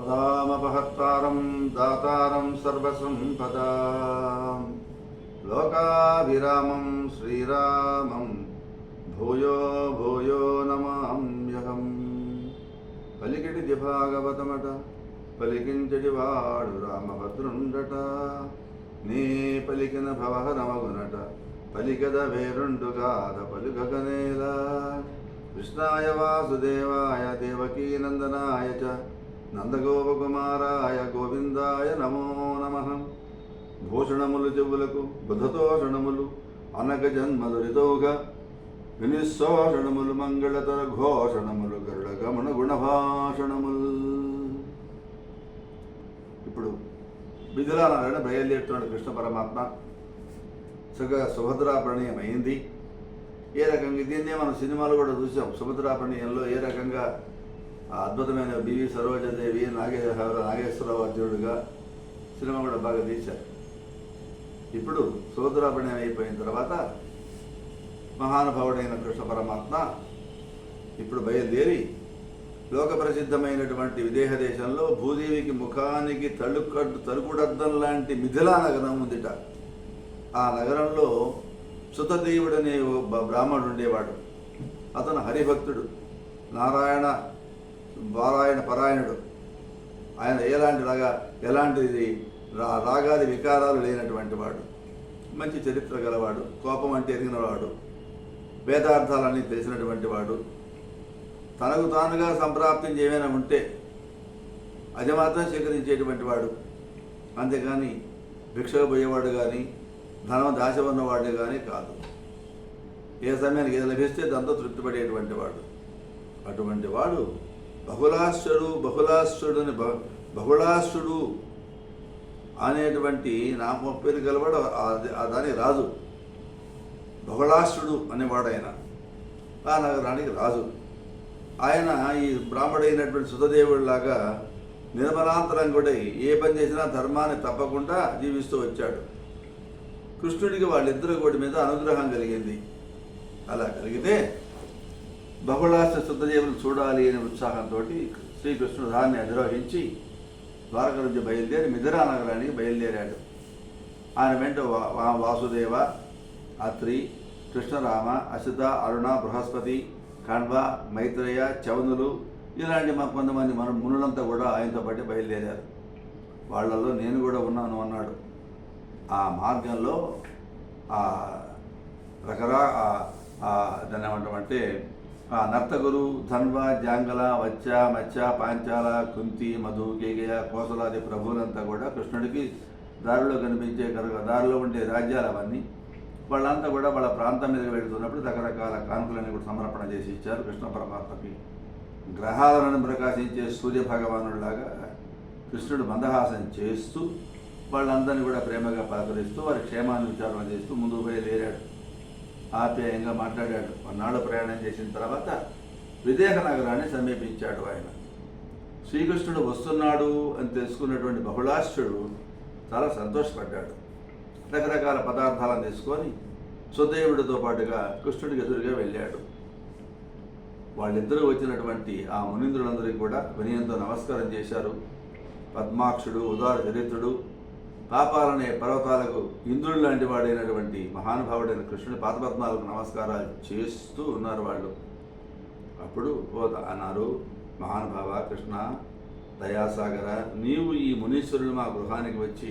రామపహత్తారం దాతారం సర్వసంపదాం లోకాభిరామం శ్రీరామం భూయో భూయో నమామ్యహం. పలికిడిది భాగవతమట పలికించడి వాడు రామభద్రుండట, నీ పలికిన భవహరమగునట పలికద వేరుండుగాద పలుకగనేలా. కృష్ణాయ వాసుదేవాయ దేవకీనందనాయ చ నందగోపకుమారాయ గోవిందాయ నమో నమః. భూషణములు చెవులకు బుధతోషణములు అనగ జన్మలు రితోగ వినిశోషణములు మంగళతర ఘోషణములు గరుడ గమన గుణభాషణములు. ఇప్పుడు మిథిలా నగరాన్ని బయలుదేరుతున్నాడు కృష్ణ పరమాత్మ. సుభద్రా ప్రణయం అయింది. ఏ రకంగా దీన్నే మనం సినిమాలు కూడా చూసాం. సుభద్రా ప్రణయంలో ఏ రకంగా అద్భుతమైన బివి సరోజదేవి నాగేశ్వరరావు అర్జునుడుగా సినిమా కూడా బాగా తీశారు. ఇప్పుడు సుభద్రా ప్రణయం అయిపోయిన తర్వాత మహానుభావుడైన కృష్ణ పరమాత్మ ఇప్పుడు బయలుదేరి లోక ప్రసిద్ధమైనటువంటి విదేహ దేశంలో భూదేవికి ముఖానికి తలుకుడద్దం లాంటి మిథిలా నగరం ఉందిట. ఆ నగరంలో సుతదేవుడనే బ్రాహ్మణుడు ఉండేవాడు. అతను హరిభక్తుడు, నారాయణ పరాయణుడు. ఆయన ఎలాంటి రాగాది వికారాలు లేనటువంటి వాడు, మంచి చరిత్ర గలవాడు, కోపం అంటే ఎరిగినవాడు, వేదార్థాలన్నీ తెలిసినటువంటి వాడు. తనకు తానుగా సంప్రాప్తించి ఏమైనా ఉంటే అది మాత్రం స్వీకరించేటువంటి వాడు. అంతేగాని భిక్షకు పోయేవాడు కానీ ధనం దాచి ఉన్నవాడు కానీ కాదు. ఏ సమయానికి ఏది లభిస్తే దాంతో తృప్తిపడేటువంటి వాడు. అటువంటి వాడు బహుళాశ్వరుడు అనేటువంటి నామ పేరు గలవాడు. దాని రాజు బహుళాశ్వరుడు అనేవాడు. ఆయన ఆ నగరానికి రాజు. ఆయన ఈ బ్రాహ్మడైనటువంటి సుతదేవుడిలాగా నిర్మలాంతరంగుడై ఏ పని చేసినా ధర్మాన్ని తప్పకుండా జీవిస్తూ వచ్చాడు. కృష్ణుడికి వాళ్ళిద్దరి కోటి మీద అనుగ్రహం కలిగింది. అలా కలిగితే బహుళాశ్వ సుతదేవులు చూడాలి అనే ఉత్సాహంతో శ్రీకృష్ణుడు దాన్ని అధిరోహించి ద్వారక నుంచి బయలుదేరి మిథిలా నగరానికి బయలుదేరాడు. ఆయన వెంట వాసుదేవ, అత్రి, కృష్ణరామ, అసిత, అరుణ, బృహస్పతి, కణ్వ, మైత్రేయ, చవనులు ఇలాంటి కొంతమంది మునులంతా కూడా ఆయనతో పాటు బయలుదేరారు. వాళ్ళల్లో నేను కూడా ఉన్నాను అన్నాడు. ఆ మార్గంలో దాన్ని ఏమంటామంటే నర్తగురు, ధన్వ, జాంగల, వచ్చ, మచ్చ, పాంచాల, కుంతి, మధు, కేగయ, కోసలాది ప్రభువులంతా కూడా కృష్ణుడికి దారిలో కనిపించే దారిలో ఉండే రాజ్యాలు అవన్నీ వాళ్ళంతా కూడా వాళ్ళ ప్రాంతం మీదకి వెళుతున్నప్పుడు రకరకాల కానుకలన్నీ కూడా సమర్పణ చేసి ఇచ్చారు కృష్ణ పరమాత్మకి. గ్రహాలను ప్రకాశించే సూర్య భగవానుడిలాగా కృష్ణుడు మందహాసం చేస్తూ వాళ్ళందరినీ కూడా ప్రేమగా పలకరిస్తూ వారి క్షేమాన్ని విచారణ చేస్తూ ముందుకు బయలుదేరాడు. ఆప్యాయంగా మాట్లాడాడు. కొన్నాళ్ళు ప్రయాణం చేసిన తర్వాత విదేహ నగరాన్ని సమీపించాడు. ఆయన శ్రీకృష్ణుడు వస్తున్నాడు అని తెలుసుకున్నటువంటి బహుళాశ్వరుడు చాలా సంతోషపడ్డాడు. రకరకాల పదార్థాలను తీసుకొని సుదేవుడితో పాటుగా కృష్ణుడికి ఎదురుగా వెళ్ళాడు. వాళ్ళిద్దరూ వచ్చినటువంటి ఆ మునీంద్రులందరికీ కూడా వినయంతో నమస్కారం చేశారు. పద్మాక్షుడు, ఉదార చరిత్రుడు, పాపాలనే పర్వతాలకు ఇంద్రుడు లాంటి వాడైనటువంటి మహానుభావుడైన కృష్ణుడి పాదపద్మాలకు నమస్కారాలు చేస్తూ ఉన్నారు వాళ్ళు. అప్పుడు అన్నారు, మహానుభావ కృష్ణ దయాసాగర, నీవు ఈ మునీశ్వరుడు మా గృహానికి వచ్చి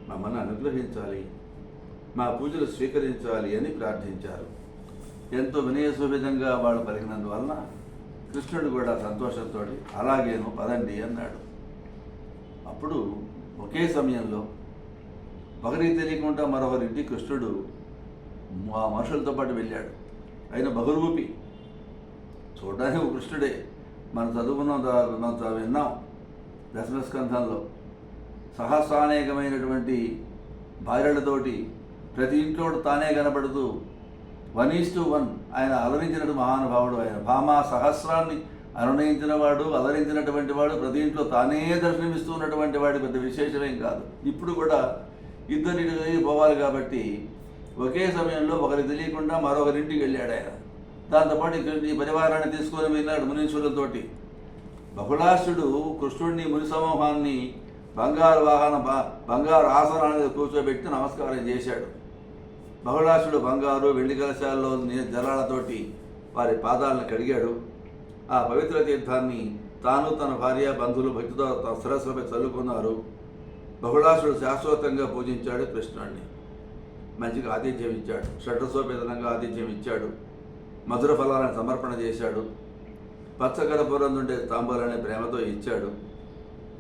మమ్మల్ని అనుగ్రహించాలి, మా పూజలు స్వీకరించాలి అని ప్రార్థించారు. ఎంతో వినయసువిధంగా వాళ్ళు పలికినందువలన కృష్ణుడు కూడా సంతోషంతో అలాగేను పదండి అన్నాడు. అప్పుడు ఒకే సమయంలో ఒకరికి తెలియకుండా మరొకరింటి కృష్ణుడు ఆ మనుషులతో పాటు వెళ్ళాడు. ఆయన బహురూపి, చూడడానికి కృష్ణుడే. మనం విన్నాం దశమస్కంధంలో సహస్రానేకమైనటువంటి భార్యలతోటి ప్రతి ఇంట్లో తానే కనబడుతూ 1:1 ఆయన అలరించినట్టు మహానుభావుడు. ఆయన భామా సహస్రాన్ని అనునయించినవాడు, అలరించినటువంటి వాడు, ప్రతి ఇంట్లో తానే దర్శనమిస్తూ ఉన్నటువంటి వాడి పెద్ద విశేషమేం కాదు. ఇప్పుడు కూడా ఇద్దరింటికి పోవాలి కాబట్టి ఒకే సమయంలో ఒకరికి తెలియకుండా మరొకరింటికి వెళ్ళాడు ఆయన. దాంతోపాటు ఈ పరివారాన్ని తీసుకొని వెళ్ళాడు మునీశ్వరులతోటి. బహుళాసుడు కృష్ణుడిని ముని సమూహాన్ని బంగారు బంగారు ఆసనాల మీద కూర్చోబెట్టి నమస్కారం చేశాడు. బహుళాసుడు బంగారు వెండి కలశాల్లో జలాలతోటి వారి పాదాలను కడిగాడు. ఆ పవిత్ర తీర్థాన్ని తాను తన భార్య బంధువులు భక్తితో తన శిరస్సులపై చల్లుకున్నారు. బహుళాసుడు శాశ్వతంగా పూజించాడు కృష్ణుడిని. మంచిగా ఆతిథ్యం ఇచ్చాడు, షడ్రసోపేతనంగా ఆతిథ్యం ఇచ్చాడు, మధుర ఫలాలను సమర్పణ చేశాడు, పచ్చకర్పూరం నుండే తాంబూలాన్ని ప్రేమతో ఇచ్చాడు.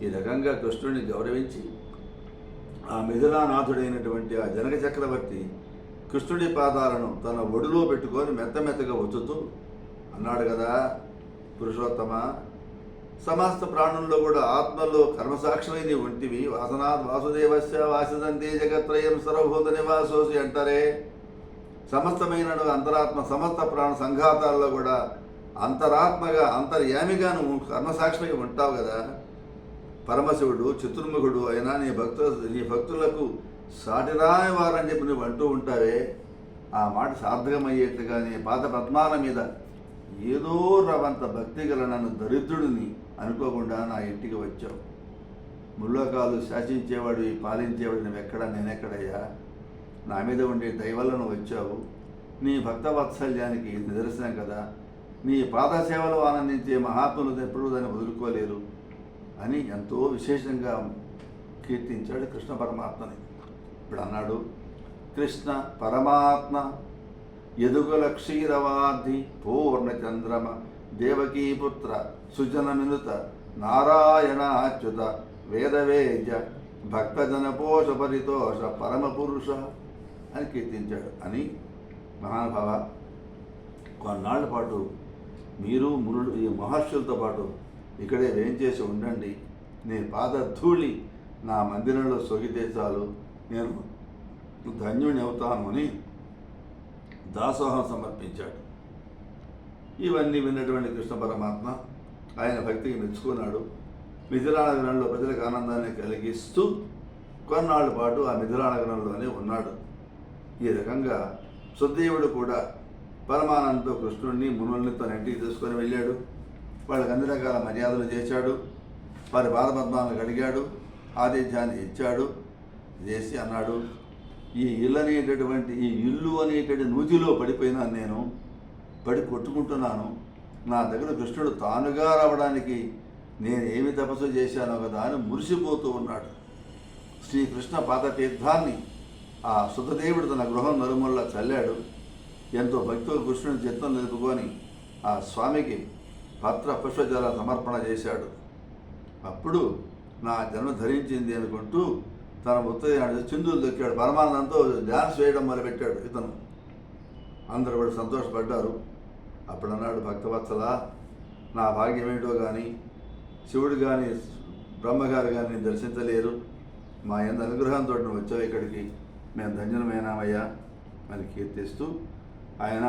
ఈ రకంగా కృష్ణుడిని గౌరవించి ఆ మిథిలానాథుడైనటువంటి ఆ జనక చక్రవర్తి కృష్ణుడి పాదాలను తన ఒడిలో పెట్టుకొని మెత్తమెత్తగా ఒత్తుతూ అన్నాడు కదా, పురుషోత్తమ, సమస్త ప్రాణుల్లో కూడా ఆత్మలో కర్మసాక్షివై నీ ఉంటివి. వాసనాత్ వాసుదేవస్య వాసిదంతే జగత్రయం సర్వభూత నివాసోసి అంటారే. సమస్తమైన అంతరాత్మ సమస్త ప్రాణ సంఘాతాల్లో కూడా అంతరాత్మగా అంతర్యామిగా నువ్వు కర్మసాక్షివై ఉంటావు కదా. పరమశివుడు చతుర్ముఖుడు అయినా నీ భక్తులకు సాటిరాని వారని చెప్పి నువ్వు అంటూ ఉంటావే. ఆ మాట సార్థకమయ్యేట్టుగా నీ పాద పద్మాల మీద ఏదో రవంత భక్తి గల నన్ను దరిద్రుడిని అనుకోకుండా నా ఇంటికి వచ్చావు. ముల్లోకాలు శాసించేవాడు పాలించేవాడు నువ్వెక్కడా నేనెక్కడయ్యా. నా మీద ఉండే దైవలను వచ్చావు. నీ భక్త వాత్సల్యానికి నిదర్శనం కదా. నీ పాదసేవలు ఆనందించే మహాత్ములు ఎప్పుడూ దాన్ని వదులుకోలేరు అని ఎంతో విశేషంగా కీర్తించాడు కృష్ణ పరమాత్మని. ఇప్పుడు అన్నాడు, కృష్ణ పరమాత్మ యదుగుల క్షీరవాది పూర్ణచంద్రమ దేవకీపుత్ర సుజనమినుత నారాయణ అచ్యుత వేదవేద్య భక్తజన పోష పరితోష పరమపురుష అని కీర్తించాడు. అని మహానుభావ, కొన్నాళ్ల పాటు మీరు మునులు ఈ మహర్షులతో పాటు ఇక్కడే వేంచేసి ఉండండి. నీ పాదధూళి నా మందిరంలో సొగితే చాలు, నేను ధన్యుని అవుతాను అని దాసోహం సమర్పించాడు. ఇవన్నీ విన్నటువంటి కృష్ణ పరమాత్మ ఆయన భక్తికి మెచ్చుకున్నాడు. మిథిలానగరంలో ప్రజలకు ఆనందాన్ని కలిగిస్తూ కొన్నాళ్ళ పాటు ఆ మిథిలానగరంలోనే ఉన్నాడు. ఈ రకంగా సుఖదేవుడు కూడా పరమానందంతో కృష్ణుడిని మునుల్ని తన ఇంటికి తీసుకొని వెళ్ళాడు. వాళ్ళకి అన్ని రకాల మర్యాదలు చేశాడు, వారి పాదపద్మాలను కడిగాడు, ఆతిథ్యాన్ని ఇచ్చాడు. చేసి అన్నాడు, ఈ ఇల్లు అనేటటువంటి నూతిలో పడిపోయినా నేను పడి కొట్టుకుంటున్నాను. నా దగ్గర కృష్ణుడు తానుగా రావడానికి నేను ఏమి తపస్సు చేశానో కదా అని మురిసిపోతూ ఉన్నాడు. శ్రీకృష్ణ పాదతీర్థాన్ని ఆ సుఖదేవుడు తన గృహం నలుమూలలా చల్లాడు. ఎంతో భక్తులు కృష్ణుని చిత్తం నిలుపుకొని ఆ స్వామికి పత్ర పుష్పజల సమర్పణ చేశాడు. అప్పుడు నా జన్మ ధరించింది అనుకుంటూ తన ఉత్తరాయణ చిందులు దొక్కాడు. పరమానందంతో డ్యాన్స్ వేయడం మొదలుపెట్టాడు ఇతను. అందరూ కూడా సంతోషపడ్డారు. అప్పుడు అన్నాడు, భక్తవత్సల, నా భాగ్యం ఏంటో కానీ శివుడు కానీ బ్రహ్మగారు కానీ దర్శించలేరు. మా ఎంత అనుగ్రహంతో నువ్వు వచ్చావు ఇక్కడికి, మేము ధన్యులమైనామయ్యా అని కీర్తిస్తూ ఆయన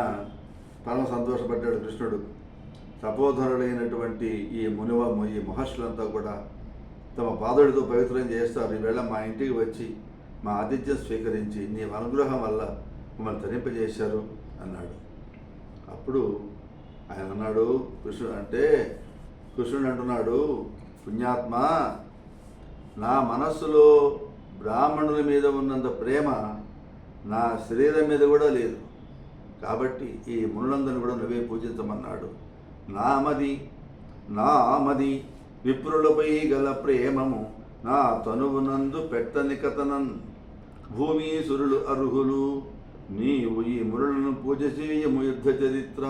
పరమ సంతోషపడ్డాడు. కృష్ణుడు తపోధనుడైనటువంటి ఈ మహర్షులంతా కూడా తమ పాదుడితో పవిత్రం చేస్తారు. ఈవేళ మా ఇంటికి వచ్చి మా ఆతిథ్యం స్వీకరించి నీ అనుగ్రహం వల్ల మమ్మల్ని తరింపజేశారు అన్నాడు. అప్పుడు ఆయన అన్నాడు, కృష్ణుడు అంటున్నాడు, పుణ్యాత్మ, నా మనస్సులో బ్రాహ్మణుల మీద ఉన్నంత ప్రేమ నా శరీరం మీద కూడా లేదు. కాబట్టి ఈ మునులందరిని కూడా నువ్వే పూజించమన్నాడు. నామది విప్రులపై గల ప్రేమము నా తనువునందు పెట్టని కథనన్ భూమి సురులు అర్హులు నీవు ఈ మునులను పూజ చేయము యుద్ధ చరిత్ర.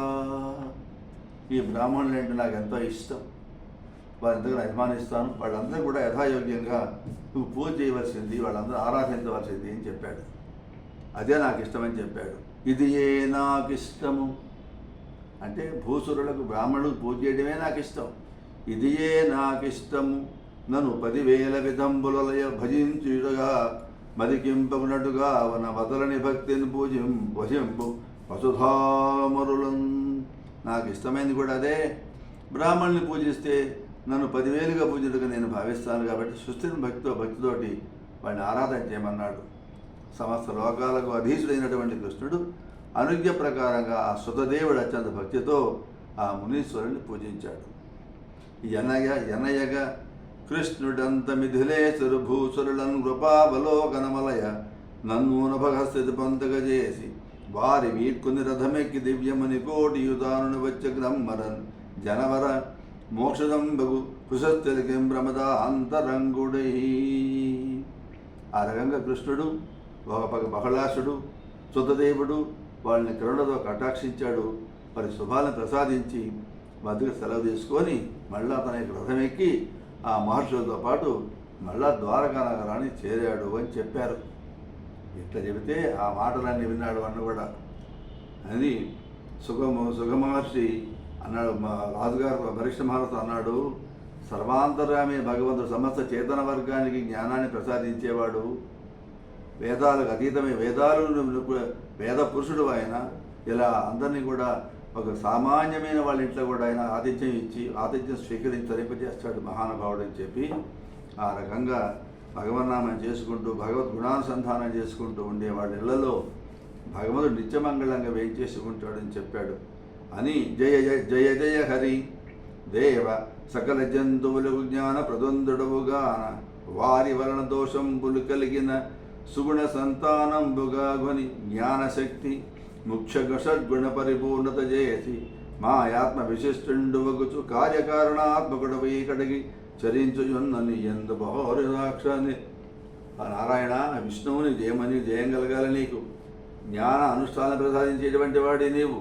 ఈ బ్రాహ్మణులు అంటే నాకు ఎంతో ఇష్టం, వారి దగ్గర అభిమానిస్తాను. వాళ్ళందరూ కూడా యథాయోగ్యంగా నువ్వు పూజ చేయవలసింది, వాళ్ళందరూ ఆరాధించవలసింది అని చెప్పాడు. అదే నాకు ఇష్టమని చెప్పాడు. ఇది ఏ నాకు ఇష్టము అంటే భూసురులకు బ్రాహ్మణులకు పూజ చేయడమే నాకు ఇష్టం. ఇది ఏ నాకు ఇష్టము నన్ను 10,000 విధంబులయ భజించుగా మదికింపకున్నట్టుగా వన వదలని భక్తిని భజింపు వసుధామరులం. నాకు ఇష్టమైంది కూడా అదే. బ్రాహ్మణుని పూజిస్తే నన్ను 10,000గా పూజించగా నేను భావిస్తాను. కాబట్టి సుస్థిర భక్తితోటి వాడిని ఆరాధన చేయమన్నాడు. సమస్త లోకాలకు అధీశుడైనటువంటి కృష్ణుడు అనుజ్ఞ ప్రకారంగా ఆ సుతదేవుడు అత్యంత భక్తితో ఆ మునీశ్వరుని పూజించాడు. ఎనయగ కృష్ణుడంత మిథిలేశ్వరు భూసురులను కృపావలోకనమలయ నన్నూనభగస్థితి పొంతగజేసి వారి వీర్కుని రథమెక్కి దివ్యముని కోటియుధానుని వచ్చ గ్రమ్మరన్ జనవర మోక్షదంబగు కుశస్థలికిం ప్రమద అంతరంగుడై. ఆ రకంగా కృష్ణుడు ఒక పక్క బహళాసుడు శుద్ధదేవుడు వాళ్ళని కరుణతో కటాక్షించాడు. వారి శుభాలను ప్రసాదించి వద్దకు సెలవు తీసుకొని మళ్ళా తన యొక్క రథం ఎక్కి ఆ మహర్షులతో పాటు మళ్ళా ద్వారకా నగరాన్ని చేరాడు అని చెప్పారు. ఇట్లా చెబితే ఆ మాటలన్నీ విన్నాడు అన్న కూడా అని సుఖమహర్షి అన్నాడు. రాజుగారు వరిష్ఠ మహర్షి అన్నాడు, సర్వాంతర్యామి భగవంతుడు సమస్త చేతన వర్గానికి జ్ఞానాన్ని ప్రసాదించేవాడు, వేదాలకు అతీతమే, వేద పురుషుడు ఆయన. ఇలా అందరినీ కూడా ఒక సామాన్యమైన వాళ్ళ ఇంట్లో కూడా ఆయన ఆతిథ్యం ఇచ్చి ఆతిథ్యం స్వీకరించి తరింపజేస్తాడు మహానుభావుడు అని చెప్పి ఆ రకంగా భగవన్నామం చేసుకుంటూ భగవద్ గుణానుసంధానం చేసుకుంటూ ఉండే వాళ్ళ ఇళ్లలో భగవంతుడు నిత్యమంగళంగా వేయించేసి ఉంటాడని చెప్పాడు అని. జయ జయ జయ జయ హరి దేవ సకల జంతువులకు జ్ఞాన ప్రద్వందుడవుగాన వారి వలన దోషంబులు కలిగిన సుగుణ సంతానంబుగా కొని జ్ఞానశక్తి ముఖ్య షడ్గుణ పరిపూర్ణత చేసి మాయాత్మ విశిష్టుండు వగుచు కార్యకారణాత్మకుడవై కడిగి చరించుచున్నని ఎందు బహోరిదాక్షాన్ని. ఆ నారాయణ విష్ణువుని జయమని జయం కలగాలి నీకు. జ్ఞాన అనుష్ఠానం ప్రసాదించేటువంటి వాడి నీవు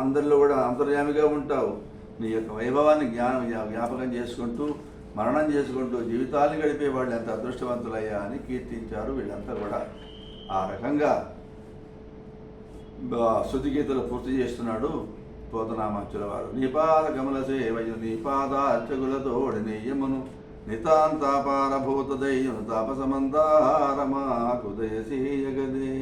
అందరిలో కూడా అంతర్యామిగా ఉంటావు. నీ యొక్క వైభవాన్ని జ్ఞాపకం చేసుకుంటూ మరణం చేసుకుంటూ జీవితాన్ని గడిపే వాళ్ళు ఎంత అదృష్టవంతులయ్యా అని కీర్తించారు వీళ్ళంతా కూడా. ఆ రకంగా శృతిగీతలు పూర్తి చేస్తున్నాడు పోతనామాచుల వారు. నిపాద కమల సేవయు నిపాద అర్చకులతోడి నెయ్యమును నితాంతాపారభూత దయ్యును తాపసమందారమాకు దయసేయగదే.